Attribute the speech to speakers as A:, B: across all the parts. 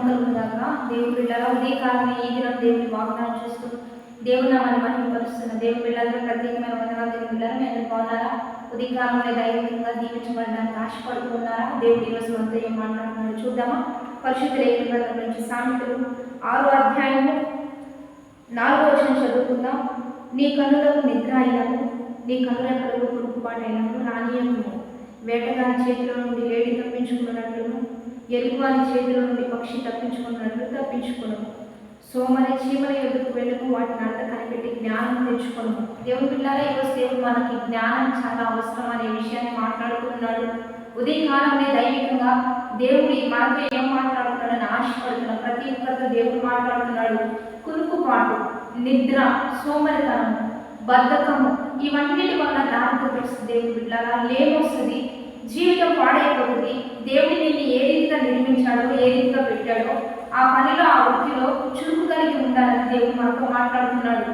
A: కలుగుగాక. దేవుని బిడ్డలారా, ఉదయకాలం ఈ దినం దేవుని వాగ్దానం చేస్తూ దేవుని నామాన్ని మహిమపరుస్తున్న దేవుని బిడ్డలందరూ ప్రత్యేకమైన వందనాలు. దేవుని బిడ్డలారా, మీ అందరూ బాగున్నారా? ఉదయకాలంలో దైవికంగా దీవించబడడానికి ఆశపడుతున్నారా? దేవుడి ఈరోజు అంతా ఏం మాట్లాడుతున్నాడు చూద్దామా? పరిశుద్ధ లేఖన గ్రంథం నుంచి సామెతలు 6వ అధ్యాయము 4వ వచనం చదువుకుందాం. నీ కన్నులకు నిద్ర అయినను, నీ కన్నులకు కురుకుపాటైనను రానియము. వేటగాని చేతిలో నుండి లేడి తప్పించుకున్నట్లును, ఎరుగువాని చేతిలో నుండి పక్షి తప్పించుకున్నట్లు తప్పించుకును. సోమరి చీమల ఎదురుకు వెళ్ళకు, వాటిని అంత కనిపెట్టి జ్ఞానం తెచ్చుకోను. దేవుని పిల్లలే, ఈరోజు దేవుడు మనకి జ్ఞానం చాలా అవసరం అనే విషయాన్ని మాట్లాడుతున్నాడు. ఉదయకాలంలో దైవికంగా దేవుడి మనతో ఏం మాట్లాడుతున్నాడని ఆశపడుతున్నాడు. ప్రతి ఒక్కరితో దేవుడు మాట్లాడుతున్నాడు. కురుకుపాటు, నిద్ర, సోమరితనం, బద్ధకము, ఇవన్నిటి వల్ల దారిద్ర్యం వస్తుంది. దేవుడి బిడ్డలారా, లేమొస్తుంది, జీవితం పాడైపోతుంది. దేవుడి నిన్ను ఏ రీతిగా నిర్మించాడో, ఏ రీతిగా పెట్టాడో, ఆ పనిలో ఆ వృత్తిలో చురుకు కలిగి ఉండాలని దేవుడు మనతో మాట్లాడుతున్నాడు.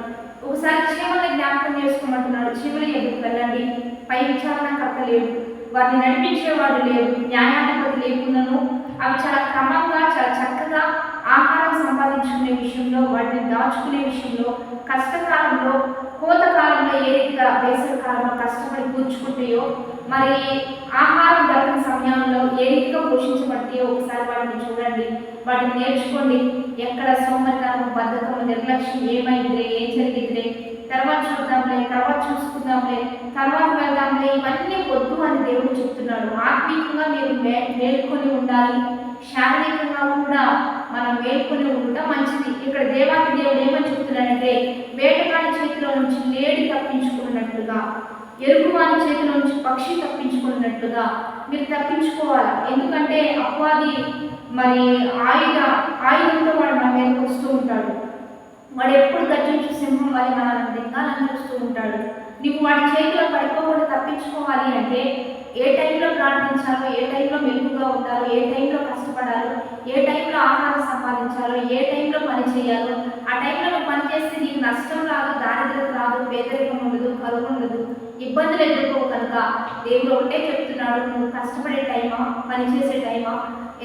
A: ఒకసారి చీమలను జ్ఞాపకం చేసుకోమంటున్నాడు. చీమల ఎదురు వెళ్ళండి, పై విచారణకర్త లేడు, వారిని నడిపించేవాడు లేడు, న్యాయాధిపతి లేకున్నాను. అవి చాలా క్రమంగా, చాలా చక్కగా ఆహారం సంపాదించుకునే విషయంలో, వాటిని దాచుకునే విషయంలో, కష్టకాలంలో, కోతకాలంలో ఏ రీతిగా వేసవి కాలంలో కష్టపడి కూర్చుకుంటాయో, మరి ఆహారం దొరకని సమయంలో ఏ రీతిగా పోషించబడతాయో ఒకసారి వాటిని చూడండి, వాటిని నేర్చుకోండి. ఎక్కడ సోమరితనం, బద్ధకము, నిర్లక్ష్యం, ఏమైందిలే, ఏం జరిగిందిలే, తర్వాత చూద్దాంలే, తర్వాత చూసుకుందాంలే, తర్వాత వెళ్దాంలే, ఇవన్నీ వద్దు అని దేవుడు చెప్తున్నాడు. ఆత్మీయంగా మీరు మేల్కొని ఉండాలి, శారీరకంగా కూడా మనం మేల్కొని ఉండటం మంచిది. ఇక్కడ దేవాది దేవుడు ఏమని చెప్తున్నాడంటే, వేటగాని చేతిలో నుంచి లేడి తప్పించుకున్నట్లుగా, ఎరుగువాని చేతిలో నుంచి పక్షి తప్పించుకున్నట్లుగా మీరు తప్పించుకోవాలి. ఎందుకంటే అపవాది మరి ఆయుధంతో వాడు మన మీదకి వస్తూ ఉంటాడు. వాడు ఎప్పుడు గర్జించు సింహం వల్ల మనల్ని దింగాలని చూస్తూ ఉంటాడు. నువ్వు వాడి చేతిలో పడిపోకుండా తప్పించుకోవాలి అంటే ఏ టైంలో ప్రార్థించాలో, ఏ టైంలో మెలుగుగా ఉండాలో, ఏ టైంలో కష్టపడాలో, ఏ టైంలో ఆహారం సంపాదించాలో, ఏ టైంలో పని చేయాలో, ఆ టైంలో నువ్వు పని చేస్తే నీకు నష్టం రాదు, దారిద్ర్యం రాదు, పేదరికం ఉండదు, కరువు ఉండదు, ఇబ్బందులు ఎదుర్కో. కనుక దేవుడు ఒకటే చెప్తున్నాడు, నువ్వు కష్టపడే టైమా, పని చేసే టైమా,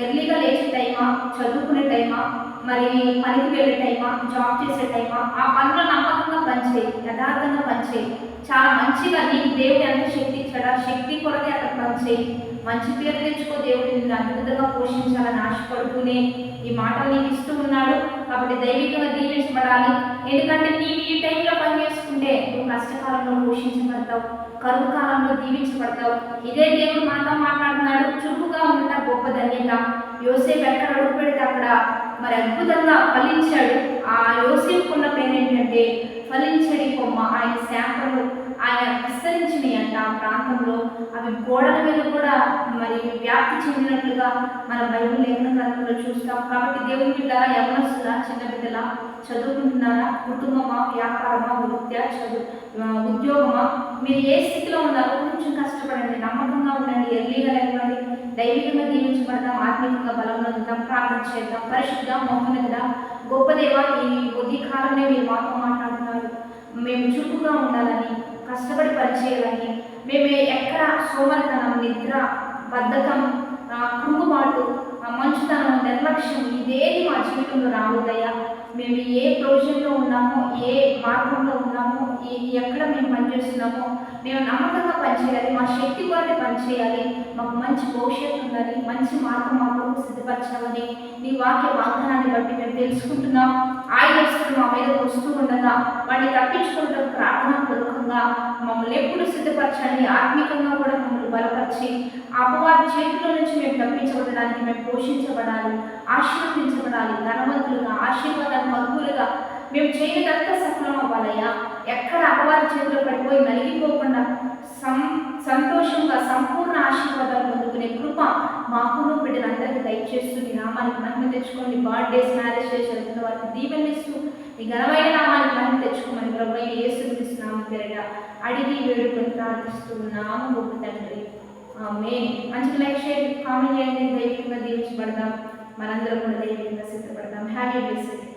A: ఎర్లీగా లేచే టైమా, చదువుకునే టైమా, మరి పనికి వెళ్ళే టైమా, జాబ్ చేసే టైమా, ఆ పనిలో నమ్మకంగా పనిచేయి, యథార్థంగా పనిచేయి. చాలా మంచిగా నీకు దేవుడు ఎంత శక్తి ఇచ్చాడా, శక్తి కొరకే అక్కడ పనిచేయి. మంచి పేరు తెచ్చుకో. దేవుడు నిన్ను అద్భుతంగా పోషించాలని ఆశపడుతూనే ఈ మాటలు నీకు ఇస్తూ ఉన్నాడు. కాబట్టి దైవికంగా దీవించబడాలి. ఎందుకంటే నీవు ఈ టైంలో పని చేసుకుంటే నువ్వు కష్టకాలంలో పోషించబడతావు, కరువు కాలంలో దీవించబడతావు. ఇదే దేవుడు మనతో మాట్లాడుతున్నాడు. చురుకుగా ఉండటం గొప్ప ధన్యత. యోసేపు ఎక్కడ అడుగు పెడితే అక్కడ మరి అద్భుతంగా ఫలించాడు. ఆ యోసేపుకున్న పేరు ఏంటంటే ఫలించడి కొమ్మ. ఆయన శాఖలు ఆయన విస్తరించినాయి అంట ఆ ప్రాంతంలో. అవి గోడల మీద కూడా మరి వ్యాప్తి చెందినట్లుగా మన బైబిల్ లేఖన గ్రంథంలో చూస్తాం. కాబట్టి దేవుని బిడ్డలారా, యవనస్తులా, చిన్న బిడ్డలా, చదువుకుంటున్నారా, కుటుంబమా, వ్యాపారమా, వృత్యా, ఉద్యోగమా, మీరు ఏ స్థితిలో ఉన్నారో కొంచెం కష్టపడండి, నమ్మకంగా ఉండండి, ఎర్లీగా లేవండి, దైవికంగా దీవించబడదాం, ఆత్మీయంగా బలం పొందుదాం, ప్రార్థన చేద్దాం. పరిశుద్ధ మోహనగా గొప్ప దేవ, ఈ ఉదయకాలమే మీరు మాతో మాట్లాడుతున్నారు. మేము చురుకుగా ఉండాలని, కష్టపడి పనిచేయాలని, మేము ఎక్కడ సోమరితనం, నిద్ర, బద్ధకం, కృంగుబాటు, మంచుతనం, నిర్లక్ష్యం ఇదేది మా జీవితంలో రాబోదయ్యా. మేము ఏ ప్రొవిజన్లో ఉన్నామో, ఏ మార్గంలో ఉన్నామో, ఎక్కడ మేము పనిచేస్తున్నామో మేము నమ్మకంగా పనిచేయాలి, మా శక్తి కొరకు పనిచేయాలి, మాకు మంచి భవిష్యత్తు ఉండాలి, మంచి మార్గం మాకు సిద్ధపరచాలని నీ వాక్య వాగ్దానాన్ని బట్టి మేము తెలుసుకుంటున్నాం. ఆయుధస్తులు మా మీద వస్తూ ఉండగా వాటిని తప్పించుకుంటూ ప్రార్థనాపూర్వకంగా మమ్మల్ని ఎప్పుడు సిద్ధపరచండి. ఆత్మీయంగా కూడా మమ్మల్ని బలపరిచి అపవాది చేతిలో నుంచి మేము తప్పించబడడానికి, మేము పోషించబడాలి, ఆశీర్వదించబడాలి, ధనవంతులుగా, ఆశీర్వాదాలు మగ్గులుగా మేము చేయదంతా సఫలం అవ్వాలయ్యా. ఎక్కడ అపవాది చేతిలో పడిపోయి నలిగిపోకుండా సంతోషంగా సంపూర్ణ ఆశీర్వాదాలు పొందుకునే కృప మాకును బిడ్డలందరికీ దయచేస్తుంది. నామానికి మహిమ తెచ్చుకోండి. బర్త్డేస్, మ్యారేజ్ చేసిన వారికి దీవెనిస్తూ ఈ ఘనమైన నామానికి మహిమ తెచ్చుకోమని ప్రభువైన యేసుక్రీస్తు నామం పేరిట అడిగి వేడుకొని ప్రార్థిస్తున్నాము గొప్ప తండ్రి, ఆమేన్. మంచి లైక్, షేర్, కామెంట్ చేయండి. దైవికంగా దీవించబడదాం, మనందరం కూడా దైవికంగా సిద్ధపడదాం. Happy blessed day.